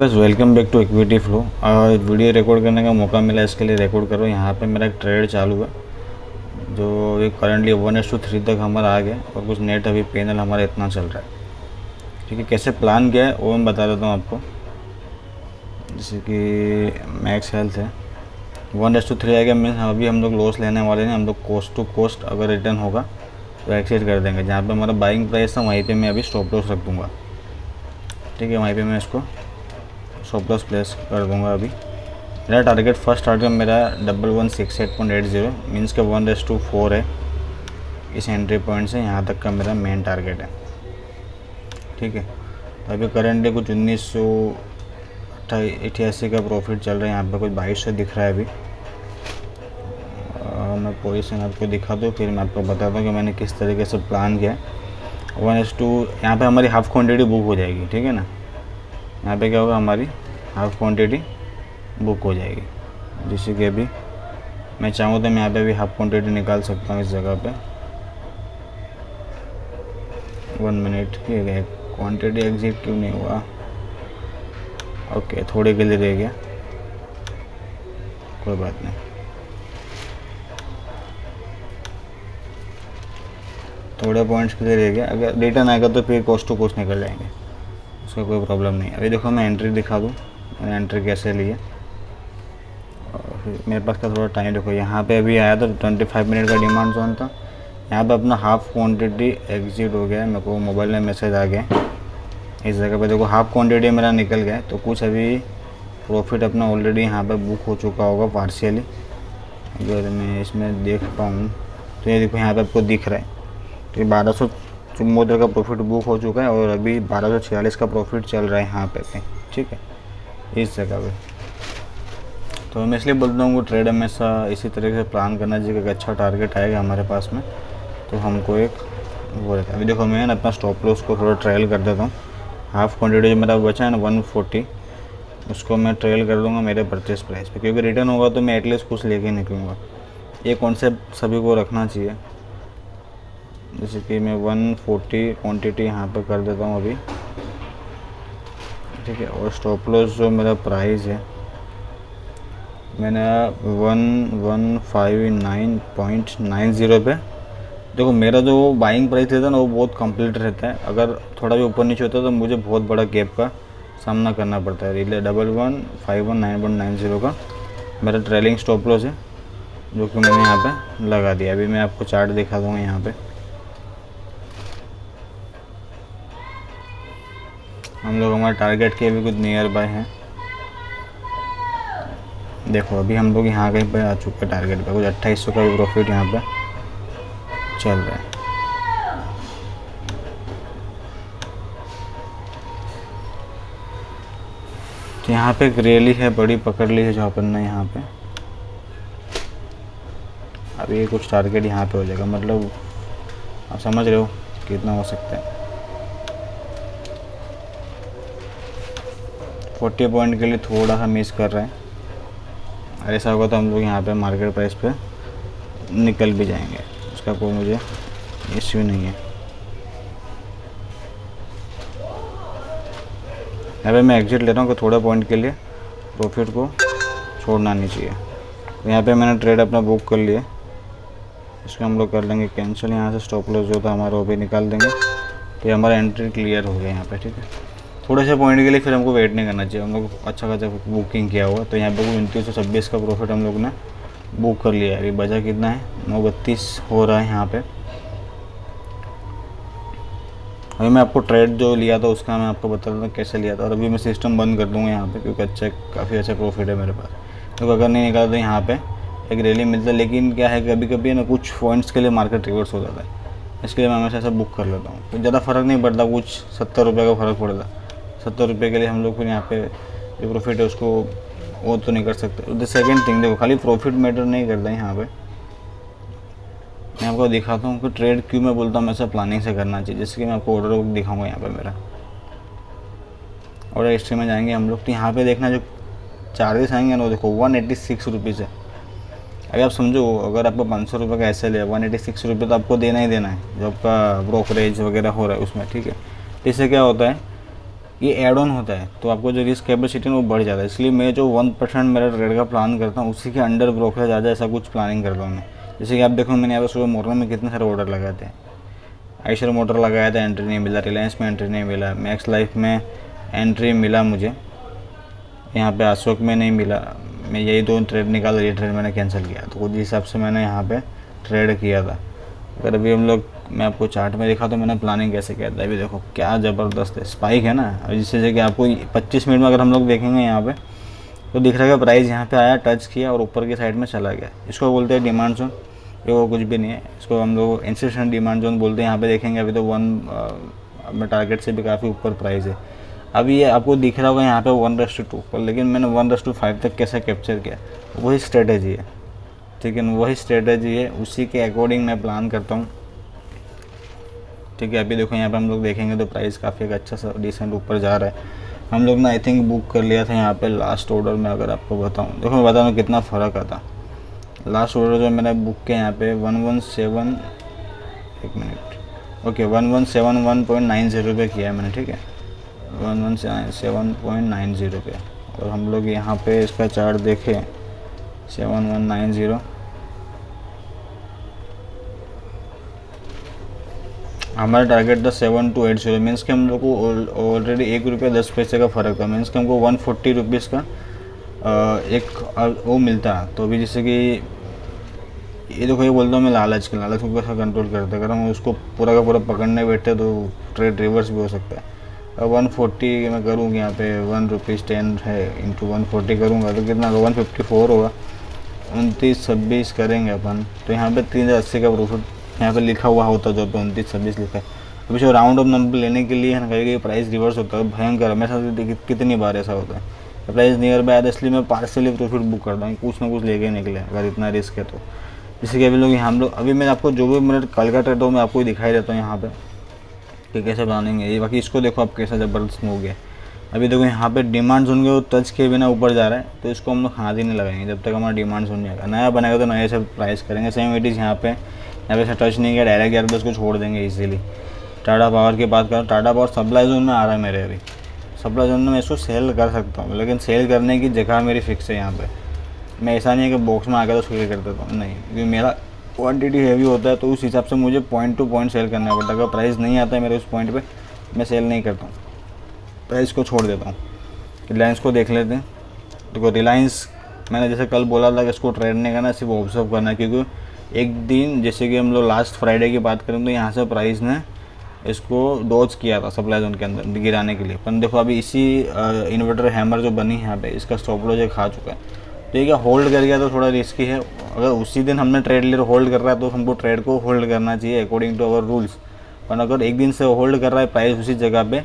बस welcome back to Equity Flow. Video record करने का मौका मिला, इसके लिए रिकॉर्ड करो। यहाँ पे मेरा एक ट्रेड चालू है जो अभी करंटली 1:3 तक हमारा आ गया और कुछ नेट अभी पैनल हमारा इतना चल रहा है। ठीक है, कैसे प्लान किया है वो मैं बता देता हूँ आपको। जैसे कि मैक्स हेल्थ है, 1:3 आ गया मीन्स अभी हम लोग लॉस लेने वाले हैं। हम लोग कोस्ट टू कोस्ट अगर रिटर्न होगा तो एक्सेट कर देंगे। जहाँ पे हमारा बाइंग प्राइस था वहीं पे मैं अभी स्टॉप लॉस रख दूँगा। ठीक है, वहीं पे मैं इसको स्टॉप लॉस प्लेस कर दूँगा। अभी मेरा टारगेट फर्स्ट टारगेट मेरा 1168.80 मीन्स का 1:4 है। इस एंट्री पॉइंट से यहाँ तक का मेरा मेन टारगेट है। ठीक है, तो अभी करंटली कुछ 1988 का प्रॉफिट चल रहा है। यहाँ पे कुछ 2200 दिख रहा है अभी। मैं पोजीशन आपको दिखा दूँ, फिर मैं आपको बताता हूँ कि मैंने किस तरीके से प्लान किया है। 1:2 यहाँ पे हमारी हाफ़ क्वान्टिटी बुक हो जाएगी। ठीक है ना, यहाँ पे क्या होगा, हमारी हाफ़ क्वान्टिटी बुक हो जाएगी। जैसे कि अभी मैं चाहूँ तो मैं यहाँ पे भी हाफ़ क्वान्टिटी निकाल सकता हूँ इस जगह पे। 1 मिनट की क्वान्टिटी एग्जिट क्यों नहीं हुआ? ओके, थोड़े के लिए रह गया, कोई बात नहीं। थोड़े पॉइंट्स के लिए रह गया, अगर रिटर्न आएगा तो फिर कोस्ट टू कोस्ट निकल जाएंगे, उसका कोई प्रॉब्लम नहीं है। अभी देखो मैं एंट्री दिखा दूँ, मैंने एंट्री कैसे ली है। मेरे पास का थोड़ा टाइम देखो, यहाँ पे अभी आया था 25 मिनट का डिमांड जोन था। यहाँ पे अपना हाफ़ क्वांटिटी एग्जिट हो गया है, मेरे को मोबाइल में मैसेज आ गया। इस जगह पे देखो हाफ़ क्वांटिटी मेरा निकल गया है, तो कुछ अभी प्रॉफिट अपना ऑलरेडी यहाँ पे बुक हो चुका होगा पार्शियली। अगर मैं इसमें देख पाऊँ तो ये देखो यहाँ पे आपको दिख रहा है, तो 1274 का प्रॉफिट बुक हो चुका है और अभी 1246 का प्रॉफिट चल रहा है यहाँ पे। ठीक है, इस जगह पे तो मैं इसलिए बोलता हूँ कि ट्रेड हमेशा इसी तरीके से प्लान करना चाहिए कि अच्छा टारगेट आएगा हमारे पास में तो हमको एक वो रहता है। अभी देखो मैं अपना स्टॉप लॉस को थोड़ा ट्रायल कर देता हूँ। हाफ़ क्वांटिटी जो मेरा बचा है ना 140, उसको मैं ट्रेल कर दूँगा मेरे परचेस प्राइस पे, क्योंकि रिटर्न होगा तो मैं एटलीस्ट कुछ लेके निकलूँगा। ये कॉन्सेप्ट सभी को रखना चाहिए। जैसे कि मैं 140 क्वान्टिटी यहाँ पर कर देता हूँ अभी। ठीक है, और स्टॉप लॉस जो मेरा प्राइस है मैंने 1159.90 पे। देखो मेरा जो बाइंग प्राइस रहता है ना वो बहुत कंप्लीट रहता है, अगर थोड़ा भी ऊपर नीचे होता है तो मुझे बहुत बड़ा गैप का सामना करना पड़ता है। इसलिए 1151.90 का मेरा ट्रेलिंग स्टॉप लॉस है जो कि मैंने यहाँ पे लगा दिया। अभी मैं आपको चार्ट दिखा दूँगा। यहाँ पे हम लोग हमारे टारगेट के भी कुछ नियर बाय हैं। देखो अभी हम लोग यहाँ कहीं पे आ चुके हैं टारगेट पे, कुछ 2800 का भी प्रॉफिट यहाँ पे चल रहा है। तो यहाँ पे एक रैली है, बड़ी पकड़ ली है जो अपन ने यहाँ पे। अभी ये कुछ टारगेट यहाँ पे हो जाएगा, मतलब आप समझ रहे हो कितना हो सकता है। 40 पॉइंट के लिए थोड़ा सा मिस कर रहा है। ऐसा होगा तो हम लोग यहाँ पे मार्केट प्राइस पे निकल भी जाएंगे, उसका कोई मुझे इश्यू नहीं है। यहाँ पे मैं एग्जिट ले रहा हूँ कि थोड़ा पॉइंट के लिए प्रॉफिट को छोड़ना नहीं चाहिए। तो यहाँ पे मैंने ट्रेड अपना बुक कर लिया, इसको हम लोग कर लेंगे कैंसिल। यहाँ से स्टॉप लॉस जो था हमारा वो भी निकाल देंगे, तो ये हमारा एंट्री क्लियर हो गया यहाँ पे। ठीक है, थोड़े से पॉइंट के लिए फिर हमको वेट नहीं करना चाहिए, हम लोग अच्छा खासा बुकिंग किया हुआ। तो यहाँ पे 2926 का प्रॉफिट हम लोग ने बुक कर लिया है। अभी बचा कितना है, 932 हो रहा है यहाँ पे। अभी मैं आपको ट्रेड जो लिया था उसका मैं आपको बता देता हूँ कैसे लिया था। और अभी मैं सिस्टम बंद कर दूँगा यहाँ पे, क्योंकि काफ़ी अच्छा प्रॉफिट है मेरे पास। तो अगर नहीं निकाला तो यहाँ पे एक रैली मिलता है, लेकिन क्या है कभी कभी ना कुछ पॉइंट्स के लिए मार्केट रिवर्स हो जाता है, इसके लिए मैं हमेशा ऐसा बुक कर लेता हूँ। तो ज़्यादा फ़र्क नहीं पड़ता, कुछ 70 रुपये का फ़र्क पड़ता। 70 रुपये के लिए हम लोग फिर यहाँ पे जो प्रॉफिट है उसको वो तो नहीं कर सकते। द सेकेंड थिंग देखो, खाली प्रॉफिट मैटर नहीं करता है यहाँ पे। मैं आपको दिखाता हूँ कि ट्रेड क्यों मैं बोलता हूँ ऐसा प्लानिंग से करना चाहिए। जैसे कि मैं आपको ऑर्डर बुक दिखाऊंगा, यहाँ पे मेरा ऑर्डर हिस्ट्री में जाएंगे हम लोग, तो यहाँ पे देखना जो चार्जेस आएंगे ना वो देखो 186 रुपीज़ है। अभी आप समझो, अगर आपको 500 रुपये का एस एल है, 186 रुपये तो आपको देना ही देना है जो आपका ब्रोकरेज वगैरह हो रहा है उसमें। ठीक है, तो इससे क्या होता है ये ऐड ऑन होता है तो आपको जो रिस्क कैपेसिटी है वो बढ़ जाता है। इसलिए मैं जो 1% मेरा ट्रेड का प्लान करता हूँ उसी के अंडर ब्रोकरेज आ जाए ऐसा कुछ प्लानिंग करता हूँ मैं। जैसे कि आप देखो मैंने यहाँ पर सुबह मॉर्निंग में कितने सारे ऑर्डर लगाए थे। आइशर मोटर लगाया था, एंट्री नहीं मिला। रिलायंस में एंट्री नहीं मिला। मैक्स लाइफ में एंट्री मिला मुझे, यहाँ पे अशोक में नहीं मिला। मैं यही दो ट्रेड निकाला, ये ट्रेड मैंने कैंसिल किया। तो उस हिसाब से मैंने यहाँ पे ट्रेड किया था। अगर अभी हम लोग, मैं आपको चार्ट में दिखा तो मैंने प्लानिंग कैसे किया था। अभी देखो क्या ज़बरदस्त है, स्पाइक है ना। अब जिससे कि आपको 25 मिनट में अगर हम लोग देखेंगे यहाँ पे तो दिख रहा है प्राइस यहाँ पे आया, टच किया और ऊपर की साइड में चला गया। इसको बोलते हैं डिमांड जोन। ये वो कुछ भी नहीं है, इसको हम लोग इंस्टीट्यूशनल डिमांड जोन बोलते हैं। यहाँ पे देखेंगे अभी तो अपने टारगेट से भी काफ़ी ऊपर प्राइस है। अभी ये आपको दिख रहा होगा यहाँ पे 1:2 पर, लेकिन मैंने 1:5 तक कैसे कैप्चर किया, वही स्ट्रेटेजी है। ठीक है, वही स्ट्रेटेजी है, उसी के अकॉर्डिंग मैं प्लान करता हूँ। ठीक है, अभी देखो यहाँ पे हम लोग देखेंगे तो प्राइस काफ़ी अच्छा सा डिसेंट ऊपर जा रहा है। हम लोग ना आई थिंक बुक कर लिया था यहाँ पे लास्ट ऑर्डर में। अगर आपको बताऊँ, देखो मैं बता दूँ कितना फ़र्क आता। लास्ट ऑर्डर जो मैंने बुक किया यहाँ पे 117, एक मिनट, ओके 1171.90 पे किया है मैंने। ठीक है, 1177.90 पे। और हम लोग यहाँ पे इसका चार्ट देखें 7190, हमारा टारगेट था 7280। मीन्स कि हम लोग को ऑलरेडी ₹1.10 का फ़र्क था। मीन्स कि हमको 140 रुपीज़ का एक वो मिलता। तो अभी जैसे कि ये देखो, ये बोलता हूँ मैं लालच को कैसा कंट्रोल करते, अगर हम उसको पूरा का पूरा पकड़ने बैठे तो ट्रेड रिवर्स भी हो सकता है। अब 140 मैं करूँगी यहाँ पे, ₹1.10 है इंटू 140 करूँगा तो कितना होगा, 154 होगा। 29-26 करेंगे अपन तो यहाँ पे 3080 का प्रॉफिट यहाँ पे लिखा हुआ होता, जो पे 29-26 लिखा है। अभी जो राउंड ऑफ नंबर लेने के लिए है ना, कहीं प्राइस रिवर्स होता है भयंकर। मेरे साथ कितनी बार ऐसा होता है, प्राइस नियर बाय आता, इसलिए मैं पार्सली प्रॉफिट बुक करता हूँ, कुछ ना कुछ लेके निकले अगर इतना रिस्क है तो। जैसे कि अभी लोग हम लोग, अभी मैं आपको जो भी मेरा कल का ट्रेड हो मैं आपको दिखाई देता हूँ यहाँ पे कि कैसे प्लानिंग है ये। बाकी इसको देखो आप कैसा ज़बरदस्त मूव गया। अभी देखो यहाँ पे डिमांड जोन के टच किए बिना ऊपर जा रहा है, तो इसको हम लोग हाथ ही नहीं लगाएंगे जब तक हमारा डिमांड जोन नहीं आएगा। नया बनाएगा तो नए से प्राइस करेंगे। सेम इट इज़ यहाँ पे से टच नहीं किया, डायरेक्ट यार बस को छोड़ देंगे इजीली। टाटा पावर की बात करूँ, टाटा पावर सप्लाई जोन में आ रहा है मेरे। अभी सप्लाई जोन में मैं इसको सेल कर सकता हूँ, लेकिन सेल करने की जगह मेरी फिक्स है यहाँ पे। मैं ऐसा नहीं है कि बॉक्स में आकर तो सेल कर देता हूँ, नहीं, क्योंकि मेरा क्वांटिटी हैवी होता है तो उस हिसाब से मुझे पॉइंट टू पॉइंट सेल करना पड़ता है। अगर प्राइस नहीं आता है मेरे उस पॉइंट पे, मैं सेल नहीं करता हूँ, प्राइस को छोड़ देता हूँ। रिलायंस को देख लेते हैं। देखो रिलायंस मैंने जैसे कल बोला था कि इसको ट्रेड नहीं करना, सिर्फ ऑब्जर्व करना है। क्योंकि एक दिन जैसे कि हम लोग लास्ट फ्राइडे की बात करें तो यहाँ से प्राइस ने इसको डॉज किया था सप्लाई जोन के अंदर गिराने के लिए। पर देखो अभी इसी इन्वर्टर हैमर जो बनी है यहाँ पे, इसका स्टॉप लॉस खा चुका है। तो ये क्या होल्ड कर गया तो थोड़ा रिस्की है। अगर उसी दिन हमने ट्रेड लिया होल्ड कर रहा है तो हमको ट्रेड को होल्ड करना चाहिए अकॉर्डिंग टू अवर रूल्स। पर अगर एक दिन से होल्ड कर रहा है प्राइस उसी जगह पे,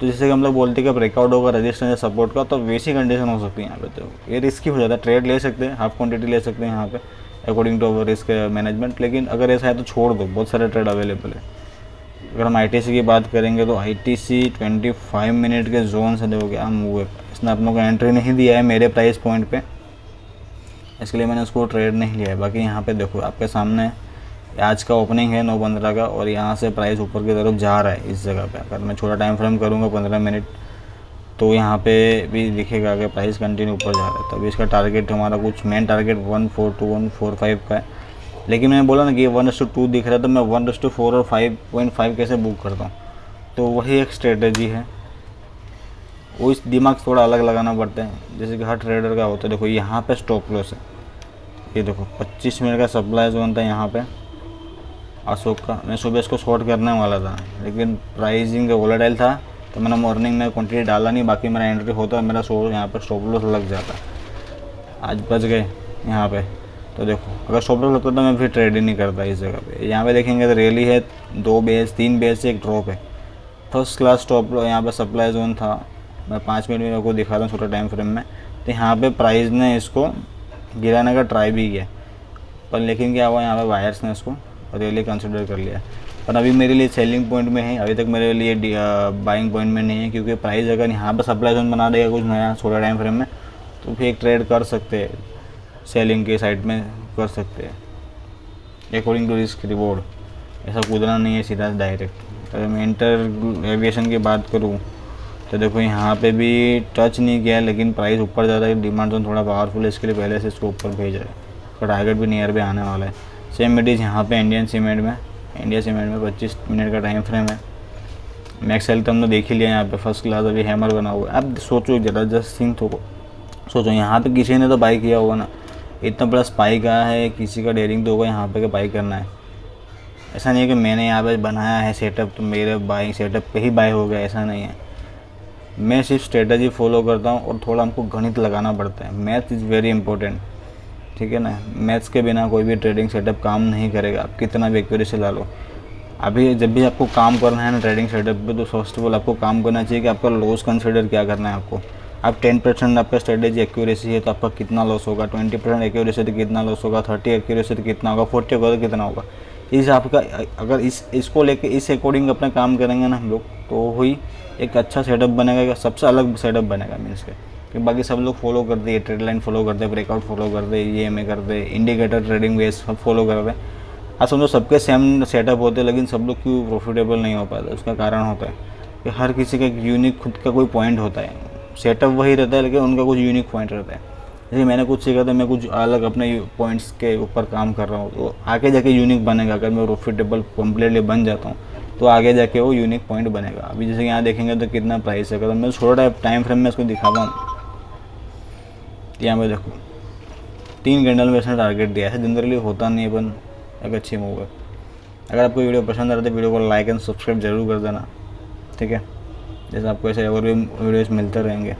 तो जैसे कि हम लोग बोलते हैं कि ब्रेकआउट होगा रजिस्टेंस या सपोर्ट का, तो वैसी कंडीशन हो सकती है यहाँ पे। तो ये रिस्की हो जाता है। ट्रेड ले सकते हैं, हाफ क्वांटिटी ले सकते हैं यहाँ पे according to our risk management. लेकिन अगर ऐसा है तो छोड़ दो, बहुत सारे ट्रेड अवेलेबल है। अगर हम ITC की बात करेंगे तो ITC 25 मिनट के जोन से देखो क्या मूव है। इसने अपनों को एंट्री नहीं दिया है मेरे प्राइस पॉइंट पे, इसलिए मैंने उसको ट्रेड नहीं लिया है। बाकी यहाँ पे देखो आपके सामने आज का ओपनिंग है 9:15 का, और यहाँ से प्राइस ऊपर की तरफ जा रहा है इस जगह पे। अगर मैं छोटा टाइम फ्रेम करूँगा 15 मिनट तो यहाँ पे भी दिखेगा कि प्राइस कंटिन्यू ऊपर जा रहा है। तभी इसका टारगेट हमारा कुछ मेन टारगेट 142-145 का है। लेकिन मैंने बोला ना कि 1:2 दिख रहा है तो मैं 1:4 और 5.5 कैसे बुक करता हूँ। तो वही एक स्ट्रेटजी है, वो इस दिमाग थोड़ा अलग लगाना पड़ता है जैसे कि हर ट्रेडर का होता है। देखो यहाँ पे स्टॉप लॉस है, ये देखो 25 मिनट का सप्लाई जोन था यहाँ पे अशोक का। मैं सुबह इसको शॉर्ट करने वाला था, लेकिन प्राइसिंग वोलेटाइल था तो मैंने मॉर्निंग में क्वांटिटी डाला नहीं। बाकी मेरा एंट्री होता है, मेरा यहाँ पे स्टॉप लॉस लग जाता। आज बच गए यहाँ पे। तो देखो अगर स्टॉप लॉस लगता तो मैं फिर ट्रेड ही नहीं करता इस जगह पे। यहाँ पे देखेंगे तो रैली है, 2 बेस 3 बेस से एक ड्रॉप है। फर्स्ट क्लास स्टॉप लॉस यहाँ पे सप्लाई जोन था। मैं 5 मिनट में आपको दिखा रहा हूँ छोटा टाइम फ्रेम में। तो यहाँ पे प्राइस ने इसको गिराने का ट्राई भी किया, पर लेकिन क्या हुआ, यहाँ पे बायर्स ने इसको रियली कंसिडर कर लिया। पर अभी मेरे लिए सेलिंग पॉइंट में है, अभी तक मेरे लिए बाइंग पॉइंट में नहीं है। क्योंकि प्राइस अगर यहाँ पे सप्लाई जोन बना देगा कुछ नया छोटा टाइम फ्रेम में, तो फिर एक ट्रेड कर सकते हैं, सेलिंग के साइड में कर सकते हैं अकॉर्डिंग टू रिस्क रिवॉर्ड। ऐसा कूदना नहीं है सीधा डायरेक्ट। अगर मैं इंटर एविएशन की बात करूँ तो देखो यहाँ पे भी टच नहीं किया है, लेकिन प्राइस ऊपर ज़्यादा है, डिमांड जोन थोड़ा पावरफुल है, इसके लिए पहले से इसको ऊपर भेजा है, उसका टारगेट भी नियर पे आने वाला है। सेम इट इज़ यहाँ पे इंडिया सीमेंट में 25 मिनट का टाइम फ्रेम है। मैक्स सेल तो हमने देख ही लिया, यहाँ पे फर्स्ट क्लास अभी हैमर बना हुआ है। अब सोचो जरा, जस्ट थिंक तो सोचो, यहाँ पे किसी ने तो बाई किया होगा ना, इतना बड़ा स्पाइक आया है, किसी का डेयरिंग तो होगा यहाँ पे कि बाई करना है। ऐसा नहीं है कि मैंने यहाँ पे बनाया है सेटअप तो मेरे बाई सेटअप पे ही बाई हो गया, ऐसा नहीं है। मैं सिर्फ स्ट्रेटजी फॉलो करता हूँ और थोड़ा हमको गणित लगाना पड़ता है। मैथ इज़ वेरी इंपॉर्टेंट, ठीक है ना। मैथ्स के बिना कोई भी ट्रेडिंग सेटअप काम नहीं करेगा, आप कितना भी एक्यूरेसी ला लो। अभी जब भी आपको काम करना है ना ट्रेडिंग सेटअप पे, तो फर्स्ट ऑफ ऑल आपको काम करना चाहिए कि आपका लॉस कंसिडर क्या करना है आपको। आप 10% आपका स्ट्रेटेजी एक्यूरेसी है तो आपका कितना लॉस होगा, 20% एक्यूरेसी तो कितना लॉस होगा, 30 एक्यूरेसी तो कितना होगा, 40 होगा तो कितना होगा। इस आपका अगर इसको लेके इस अकॉर्डिंग अपना काम करेंगे ना हम लोग, तो ही एक अच्छा सेटअप बनेगा, सबसे अलग सेटअप बनेगा मीन्स के। कि बाकी सब लोग फॉलो करते हैं, ट्रेड लाइन फॉलो करते हैं, ब्रेकआउट फॉलो करते हैं, EMA करते हैं, इंडिकेटर ट्रेडिंग वेज सब फॉलो करते हैं। आप समझो सबके सेम सेटअप होते हैं, लेकिन सब लोग क्यों प्रॉफिटेबल नहीं हो पाते, उसका कारण होता है कि हर किसी का एक यूनिक खुद का कोई पॉइंट होता है। सेटअप वही रहता है, लेकिन उनका कुछ यूनिक पॉइंट रहता है। जैसे मैंने कुछ सीखा था, मैं कुछ अलग अपने पॉइंट्स के ऊपर काम कर रहा हूँ, तो आगे जाके यूनिक बनेगा। अगर मैं प्रॉफिटेबल कम्प्लीटली बन जाता हूँ तो आगे जाके वो यूनिक पॉइंट बनेगा। अभी जैसे यहाँ देखेंगे तो कितना प्राइस है, अगर मैं थोड़ा टाइम फ्रेम में इसको दिखाता हूँ, यहाँ पे देखो 3 कैंडल में इसने टारगेट दिया है। जनरली होता नहीं है, पर एक अच्छी मूव है। अगर आपको वीडियो पसंद आ रहा है तो वीडियो को लाइक एंड सब्सक्राइब जरूर कर देना, ठीक है। जैसे आपको ऐसे और भी वीडियोस मिलते रहेंगे।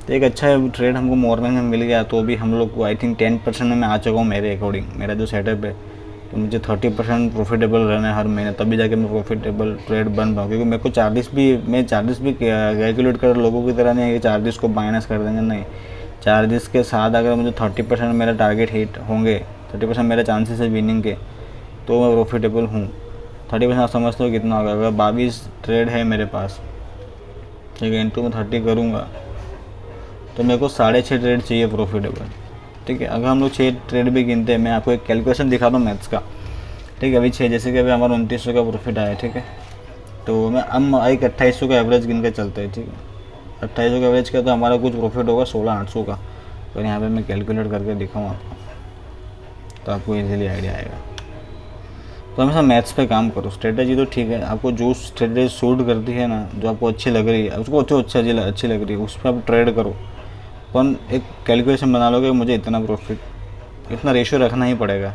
तो एक अच्छा ट्रेड हमको मॉर्निंग में मिल गया, तो भी हम लोग को आई थिंक 10% में मैं आ चुका हूँ मेरे अकॉर्डिंग। मेरा जो सेटअप है, तो मुझे 30% प्रॉफिटेबल रहना है हर महीने, तभी जाके मैं प्रॉफिटेबल ट्रेड बन पाऊँ। क्योंकि मेरे को चार्जेस भी कैलकुलेट कर लोगों की तरह नहीं है कि चार्जेस को माइनस कर देंगे, नहीं। चार्जेस के साथ अगर मुझे 30% मेरा टारगेट हिट होंगे, 30% मेरे चांसेस है विनिंग के, तो मैं प्रॉफिटेबल हूँ। 30% आप समझते हो कितना होगा। अगर 22 ट्रेड है मेरे पास, ठीक है, इंटू में 30 करूँगा तो मेरे को 6.5 ट्रेड चाहिए प्रॉफिटेबल, ठीक है। अगर हम लोग 6 ट्रेड भी गिनते हैं, मैं आपको एक कैलकुलेशन दिखाता हूँ मैथ्स का, ठीक है। अभी 6, जैसे कि अभी हमारा 2900 का प्रॉफिट आया, ठीक है। तो मैं हम एक 2800 का एवरेज गिन के चलते हैं, ठीक है। 2800 का एवरेज का तो हमारा कुछ प्रॉफिट होगा 16,800 का। तो यहाँ पे मैं कैलकुलेट करके दिखाऊँ आपको, तो आपको इजीली आइडिया आएगा। तो हमेशा मैथ्स पे काम करो। स्ट्रेटेजी तो ठीक है, आपको जो स्ट्रेटेजी सूट करती है ना, जो आपको अच्छी लग रही है, उसको अच्छी लग रही है, उस पर आप ट्रेड करो। अपन एक कैलकुलेशन बना लोगे, मुझे इतना प्रॉफिट, इतना रेशियो रखना ही पड़ेगा।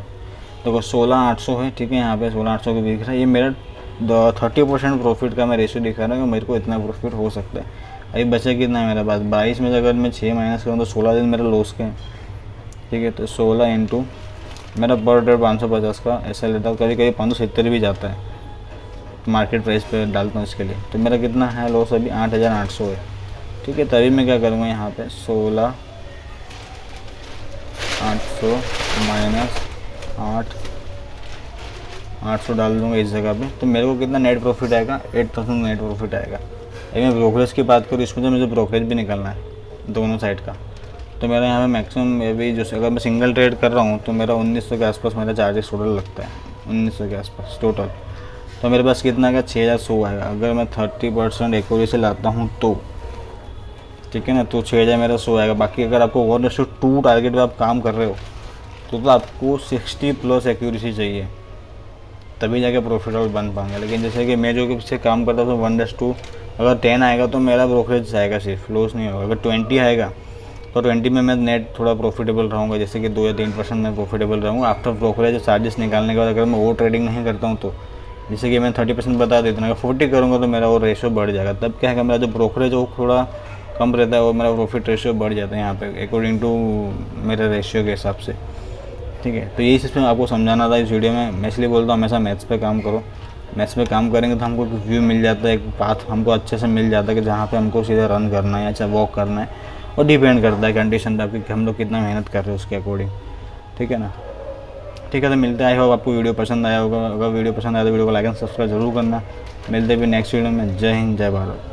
देखो 16,800 है, ठीक है। यहाँ पे 16,800 के दिख रहा है, ये मेरा 30% प्रॉफिट का मैं रेशियो दिखा रहा हूँ कि मेरे को इतना प्रॉफिट हो सकता है। अभी बचे कितना है मेरे पास 22 में से अगर मैं 6 माइनस करूँ तो 16 दिन मेरे लॉस के हैं, ठीक है। तो 16 इंटू मेरा पर डे 550 का ऐसा लेता हूँ, कभी कभी 570 भी जाता है, मार्केट प्राइस पे डालता हूँ इसके लिए। तो मेरा कितना है लॉस अभी 8,800 है, ठीक है। तभी मैं क्या करूँगा, यहाँ पे 16,800 माइनस 8,800 डाल दूँगा इस जगह पे। तो मेरे को कितना नेट प्रॉफिट आएगा, 8,000 नेट प्रॉफिट आएगा। अभी मैं ब्रोकरेज की बात करूँ, इसमें तो मुझे ब्रोकरेज भी निकलना है दोनों साइड का। तो मेरा यहाँ पे मैक्सिमम अभी जो अगर मैं सिंगल ट्रेड कर रहा हूँ तो मेरा 1900 के आसपास मेरा चार्जेस टोटल लगता है, 1900 के आसपास टोटल। तो मेरे पास कितना आएगा, 6,100 आएगा। अगर मैं 30% एक्यूरेसी लाता हूँ तो, ठीक है ना, तो 6,000 मेरा 100 आएगा। बाकी अगर आपको 1:2 टारगेट पर आप काम कर रहे हो तो आपको 60+ एक्यूरेसी चाहिए, तभी जाके प्रॉफिटेबल बन पाएंगे। लेकिन जैसे कि मैं जो कि काम करता हूँ 1:2, अगर 10 आएगा तो मेरा ब्रोकरेज आएगा, सिर्फ लॉस नहीं होगा। अगर 20 आएगा तो 20 में मैं नेट थोड़ा प्रॉफिटेबल रहूँगा, जैसे कि 2 या 3% मैं प्रॉफिटेबल रहूँगा आफ्टर ब्रोकरेज चार्जेस निकालने के बाद। अगर मैं वो ट्रेडिंग नहीं करता हूँ तो, जैसे कि मैं 30% बता देता हूँ, अगर 40 करूँगा तो मेरा वो रेशियो बढ़ जाएगा। तब क्या है, मेरा जो ब्रोकरेज वो थोड़ा कम रहता है, वो मेरा प्रॉफिट रेशियो बढ़ जाता है यहाँ पे अकॉर्डिंग टू मेरे रेशियो के हिसाब से, ठीक है। तो यही सिस्टम आपको समझाना था इस वीडियो में। मैं इसलिए बोलता हूँ हमेशा मैथ्स पे काम करो। मैथ्स पे काम करेंगे तो हमको एक व्यू मिल जाता है, एक पाथ हमको अच्छे से मिल जाता है कि जहाँ पे हमको सीधा रन करना है, अच्छा वॉक करना है। और डिपेंड करता है कंडीशन पे आपकी कि हम लोग कितना मेहनत कर रहे हैं उसके अकॉर्डिंग, ठीक है ना। ठीक है, तो मिलते हैं। आई होप आपको वीडियो पसंद आया होगा। अगर वीडियो पसंद आया तो वीडियो को लाइक एंड सब्सक्राइब जरूर करना। मिलते भी नेक्स्ट वीडियो में। जय हिंद, जय भारत।